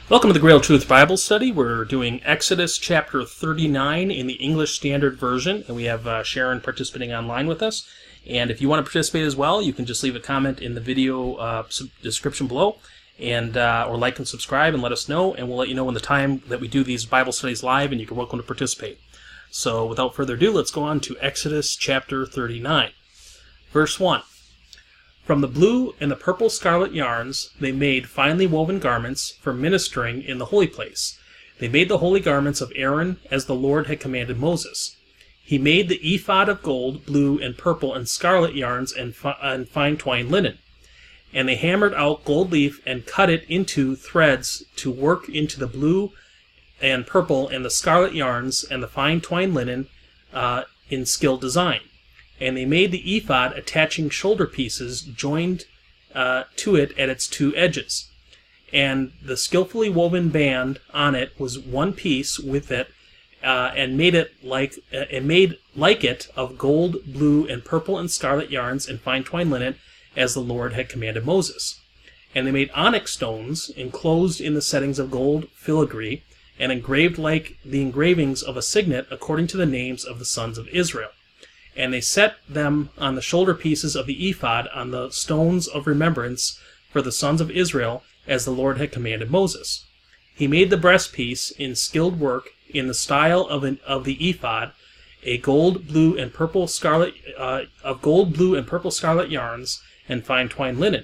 Welcome to the Grail Truth Bible Study. We're doing Exodus chapter 39 in the English Standard Version, and we have Sharon participating online with us. And if you want to participate as well, you can just leave a comment in the video description below, and or like and subscribe and let us know, and we'll let you know when the time that we do these Bible studies live, and you're welcome to participate. So without further ado, let's go on to Exodus chapter 39. Verse 1. From the blue and the purple scarlet yarns they made finely woven garments for ministering in the holy place. They made the holy garments of Aaron as the Lord had commanded Moses. He made the ephod of gold, blue, and purple and scarlet yarns and fine twined linen. And they hammered out gold leaf and cut it into threads to work into the blue and purple and the scarlet yarns and the fine twined linen in skilled design. And they made the ephod attaching shoulder pieces joined to it at its two edges. And the skillfully woven band on it was one piece with it, and made like it of gold, blue, and purple and scarlet yarns and fine twined linen, as the Lord had commanded Moses. And they made onyx stones enclosed in the settings of gold filigree, and engraved like the engravings of a signet according to the names of the sons of Israel. And they set them on the shoulder pieces of the ephod on the stones of remembrance for the sons of Israel, as the Lord had commanded Moses. He made the breastpiece in skilled work in the style of the ephod, a gold, blue, and purple scarlet yarns and fine twined linen.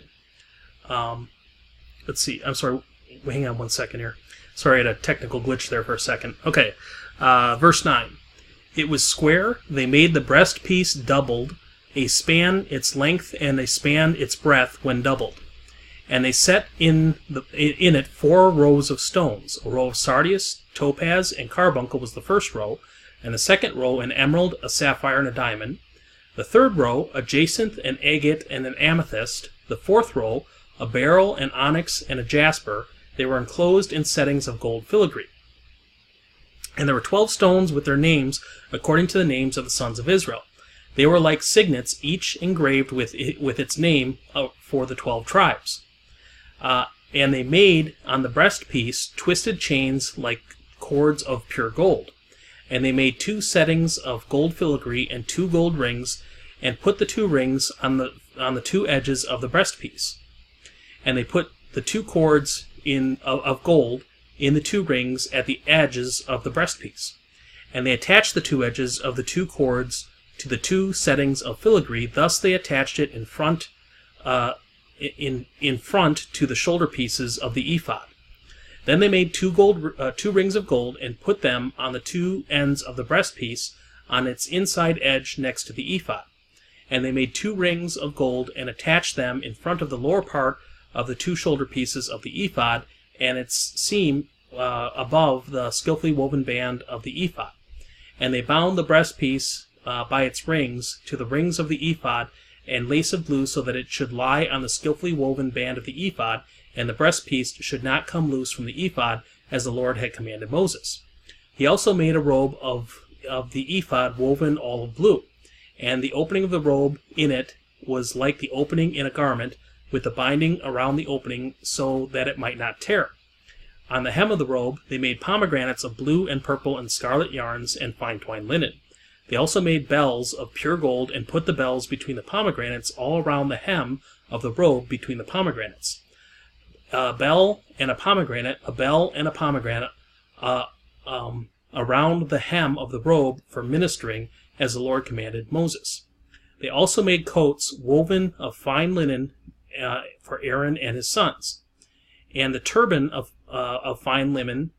Let's see. I'm sorry. Hang on one second here. Sorry, I had a technical glitch there for a second. Okay. Verse 9. It was square. They made the breastpiece doubled, a span its length and a span its breadth when doubled. And they set in it 4 rows of stones. A row of sardius, topaz, and carbuncle was the first row, and the second row an emerald, a sapphire, and a diamond. The third row a jacinth, an agate, and an amethyst. The fourth row a beryl, an onyx, and a jasper. They were enclosed in settings of gold filigree. And there were 12 stones with their names according to the names of the sons of Israel. They were like signets, each engraved with its name for the 12 tribes. And they made on the breastpiece twisted chains like cords of pure gold. And they made 2 settings of gold filigree and 2 gold rings, and put the 2 rings on the 2 edges of the breastpiece. And they put the 2 cords of gold in the 2 rings at the edges of the breastpiece. And they attached the 2 edges of the 2 cords to the 2 settings of filigree. Thus they attached it in front to the shoulder pieces of the ephod. Then they made 2 rings of gold and put them on the 2 ends of the breastpiece on its inside edge next to the ephod. And they made 2 rings of gold and attached them in front of the lower part of the 2 shoulder pieces of the ephod and its seam above the skillfully woven band of the ephod. And they bound the breastpiece by its rings to the rings of the ephod and lace of blue, so that it should lie on the skillfully woven band of the ephod, and the breastpiece should not come loose from the ephod, as the Lord had commanded Moses. He also made a robe of the ephod woven all of blue, and the opening of the robe in it was like the opening in a garment, with the binding around the opening so that it might not tear. On the hem of the robe they made pomegranates of blue and purple and scarlet yarns and fine twined linen. They also made bells of pure gold and put the bells between the pomegranates all around the hem of the robe between the pomegranates. A bell and a pomegranate around the hem of the robe for ministering, as the Lord commanded Moses. They also made coats woven of fine linen for Aaron and his sons, and the turban of fine linen,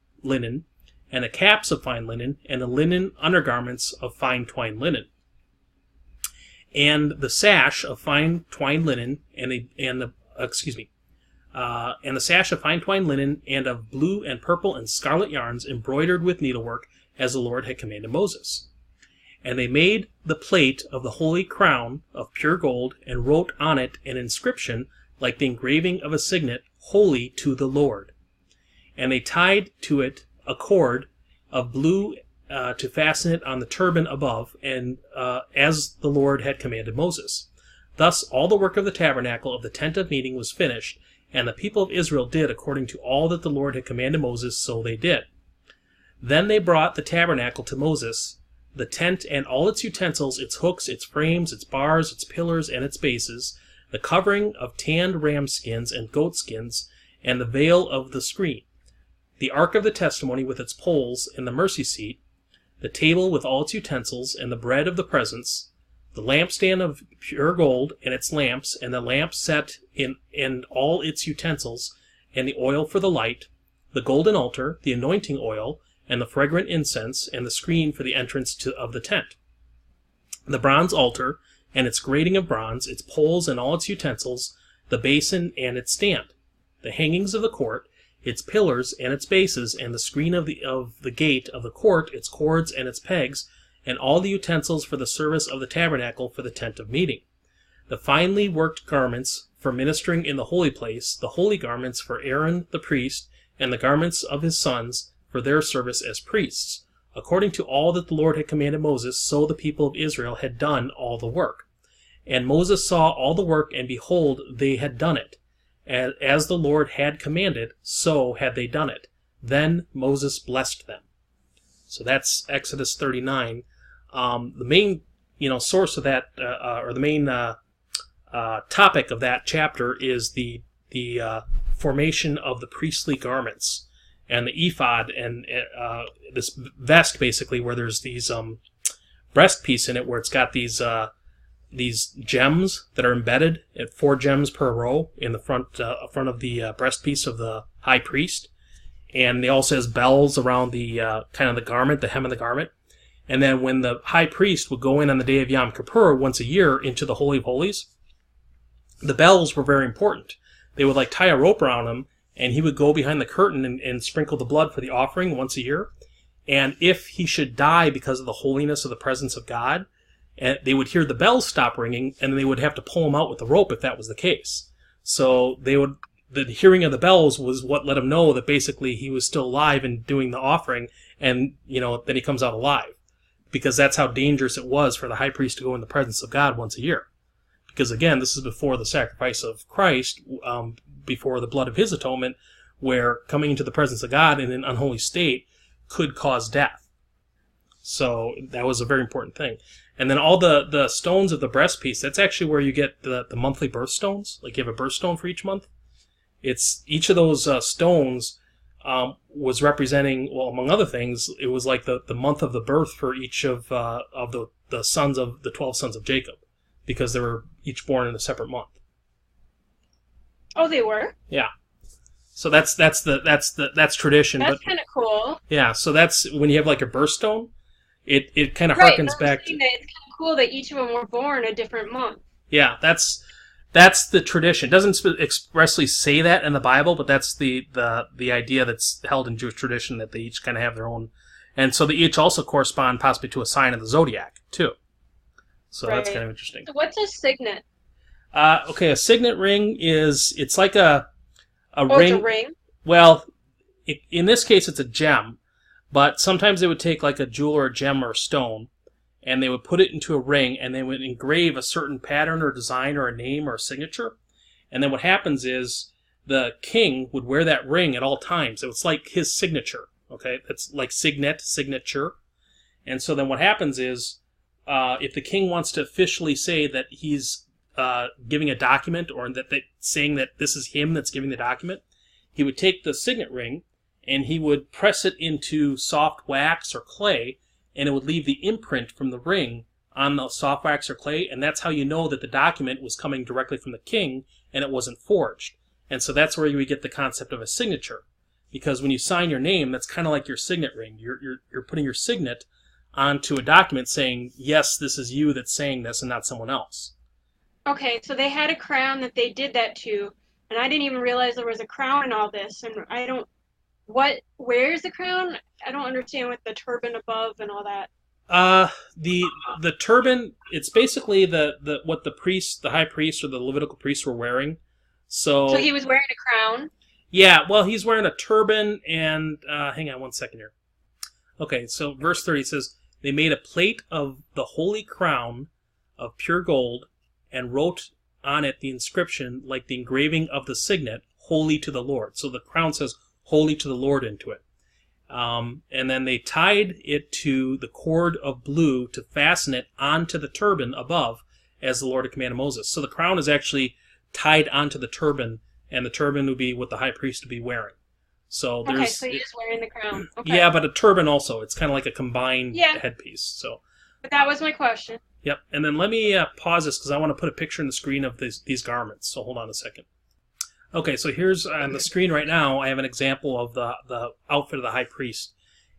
and the caps of fine linen, and the linen undergarments of fine twined linen, and the sash of fine twined linen, and the sash of fine twined linen, and of blue and purple and scarlet yarns embroidered with needlework, as the Lord had commanded Moses. And they made the plate of the holy crown of pure gold, and wrote on it an inscription like the engraving of a signet, holy to the Lord. And they tied to it a cord of blue to fasten it on the turban above, and as the Lord had commanded Moses. Thus all the work of the tabernacle of the tent of meeting was finished, And the people of Israel did according to all that the Lord had commanded Moses, so they did. Then they brought the tabernacle to Moses, the tent and all its utensils, its hooks, its frames, its bars, its pillars, and its bases, the covering of tanned ram skins and goat skins, and the veil of the screen, the ark of the testimony with its poles, and the mercy seat, the table with all its utensils, and the bread of the presence, the lampstand of pure gold, and its lamps, and the lamp set in and all its utensils, and the oil for the light, the golden altar, the anointing oil, and the fragrant incense, and the screen for the entrance of the tent, the bronze altar, and its grating of bronze, its poles and all its utensils, the basin and its stand, the hangings of the court, its pillars and its bases, and the screen of the gate of the court, its cords and its pegs, and all the utensils for the service of the tabernacle for the tent of meeting, the finely worked garments for ministering in the holy place, the holy garments for Aaron the priest, and the garments of his sons for their service as priests. According to all that the Lord had commanded Moses, so the people of Israel had done all the work. And Moses saw all the work, and behold, they had done it. As the Lord had commanded, so had they done it. Then Moses blessed them. So that's Exodus 39. The main, source of that, or the main topic of that chapter is the formation of the priestly garments and the ephod and this vest, basically, where there's these breast piece in it, where it's got these gems that are embedded at 4 gems per row in the front of the breast piece of the high priest, and they also has bells around the kind of the garment, the hem of the garment. And then when the high priest would go in on the day of Yom Kippur once a year into the Holy of Holies, the bells were very important. They would tie a rope around him, and he would go behind the curtain and sprinkle the blood for the offering once a year. And if he should die because of the holiness of the presence of God, and they would hear the bells stop ringing, and they would have to pull him out with the rope if that was the case. So the hearing of the bells was what let him know that basically he was still alive and doing the offering, and then he comes out alive. Because that's how dangerous it was for the high priest to go in the presence of God once a year. Because again, this is before the sacrifice of Christ, before the blood of his atonement, where coming into the presence of God in an unholy state could cause death. So that was a very important thing. And then all the stones of the breastpiece, that's actually where you get the monthly birthstones. You have a birthstone for each month. It's each of those stones was representing, well, among other things, it was like the month of the birth for each of the sons of the 12 sons of Jacob, because they were each born in a separate month. Oh, they were? Yeah. So that's tradition. That's kind of cool. Yeah. So that's when you have a birthstone. It kind of right, harkens back to. It's kind of cool that each of them were born a different month. Yeah, that's the tradition. It doesn't expressly say that in the Bible, but that's the idea that's held in Jewish tradition, that they each kind of have their own, and so they each also correspond possibly to a sign of the zodiac too. So right. That's kind of interesting. So what's a signet? Okay, a signet ring it's like a ring. It's a ring? Well, in this case, it's a gem, but sometimes they would take a jewel or a gem or a stone, and they would put it into a ring, and they would engrave a certain pattern or design or a name or a signature. And then what happens is the king would wear that ring at all times. So it's like his signature, okay? It's like signet, signature. And so then what happens is, if the king wants to officially say that he's giving a document, or saying that this is him that's giving the document, he would take the signet ring and he would press it into soft wax or clay, and it would leave the imprint from the ring on the soft wax or clay, and that's how you know that the document was coming directly from the king and it wasn't forged. And so that's where you would get the concept of a signature, because when you sign your name, that's kind of like your signet ring. You're putting your signet onto a document saying, yes, this is you that's saying this and not someone else. Okay, so they had a crown that they did that to, and I didn't even realize there was a crown in all this, and where's the crown? I don't understand, with the turban above and all that. The turban, it's basically what the high priest or the Levitical priests were wearing. So he was wearing a crown? Yeah, well, he's wearing a turban, and hang on one second here. Okay, so verse 30 says, they made a plate of the holy crown of pure gold, and wrote on it the inscription like the engraving of the signet, holy to the Lord. So the crown says holy to the Lord into it. And then they tied it to the cord of blue to fasten it onto the turban above, as the Lord had commanded Moses. So the crown is actually tied onto the turban, and the turban would be what the high priest would be wearing. So there's, okay, so he is wearing the crown. Okay. yeah, but a turban also. It's kind of like a combined headpiece. So. But that was my question. Yep, and then let me pause this because I want to put a picture on the screen of these garments. So hold on a second. Okay, so here's on the screen right now, I have an example of the outfit of the high priest.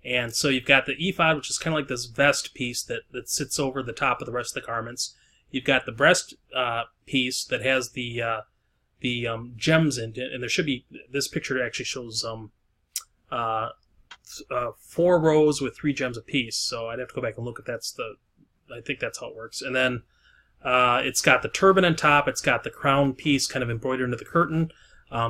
And so you've got the ephod, which is kind of like this vest piece that sits over the top of the rest of the garments. You've got the breast piece that has the gems in it, and there should be, this picture actually shows 4 rows with 3 gems apiece. So I'd have to go back and look if I think that's how it works. And then it's got the turban on top. It's got the crown piece kind of embroidered into the curtain.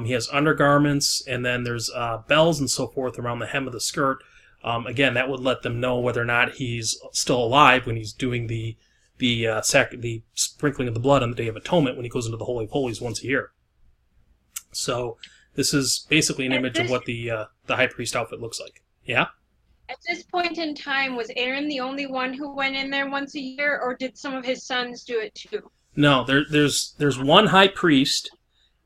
He has undergarments, and then there's bells and so forth around the hem of the skirt. Again, that would let them know whether or not he's still alive when he's doing the sprinkling of the blood on the Day of Atonement when he goes into the Holy of Holies once a year. So this is basically an image of what the high priest outfit looks like. Yeah? At this point in time, was Aaron the only one who went in there once a year, or did some of his sons do it too? No, there's one high priest,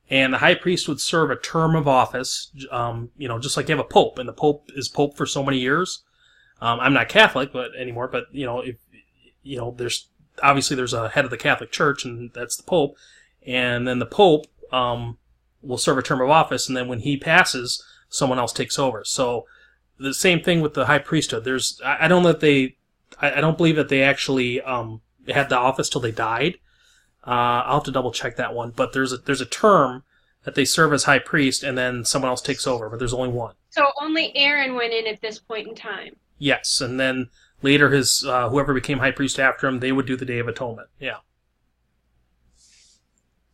and the high priest would serve a term of office, just like you have a pope, and the pope is pope for so many years. I'm not Catholic anymore, but there's a head of the Catholic Church, and that's the Pope. And then the Pope will serve a term of office, and then when he passes, someone else takes over. So the same thing with the high priesthood. I don't believe that they actually had the office till they died. I'll have to double check that one. But there's a term that they serve as high priest, and then someone else takes over. But there's only one. So only Aaron went in at this point in time. Yes, and then later his whoever became high priest after him, they would do the Day of Atonement. Yeah.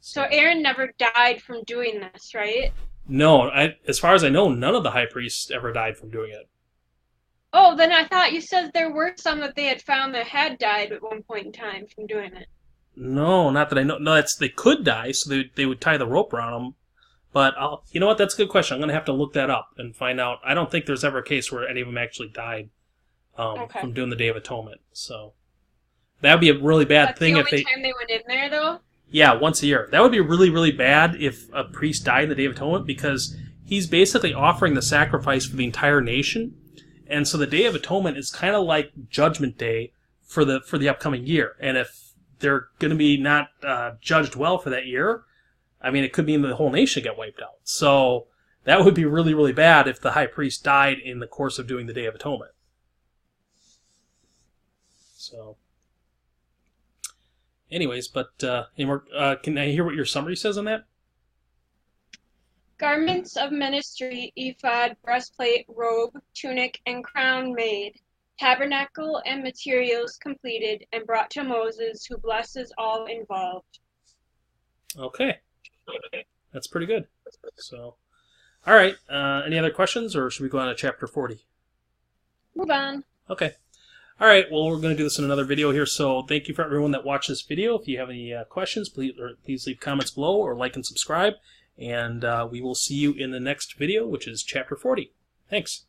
So Aaron never died from doing this, right? No, as far as I know, none of the high priests ever died from doing it. Oh, then I thought you said there were some that they had found that had died at one point in time from doing it. No, not that I know. No, they could die, so they would tie the rope around them. But you know what? That's a good question. I'm going to have to look that up and find out. I don't think there's ever a case where any of them actually died from doing the Day of Atonement. So that would be a really bad thing if they. That's the only time they went in there, though? Yeah, once a year. That would be really, really bad if a priest died in the Day of Atonement, because he's basically offering the sacrifice for the entire nation. And so the Day of Atonement is kind of like Judgment Day for the upcoming year. And if they're going to be not judged well for that year, I mean, it could mean the whole nation get wiped out. So that would be really, really bad if the high priest died in the course of doing the Day of Atonement. So, anyways, but can I hear what your summary says on that? Garments of ministry, ephod, breastplate, robe, tunic, and crown made, tabernacle and materials completed, and brought to Moses, who blesses all involved. Okay. That's pretty good. So, all right. Any other questions, or should we go on to chapter 40? Move on. Okay. All right. Well, we're going to do this in another video here. So, thank you for everyone that watched this video. If you have any questions, please leave comments below, or like and subscribe. And we will see you in the next video, which is chapter 40. Thanks.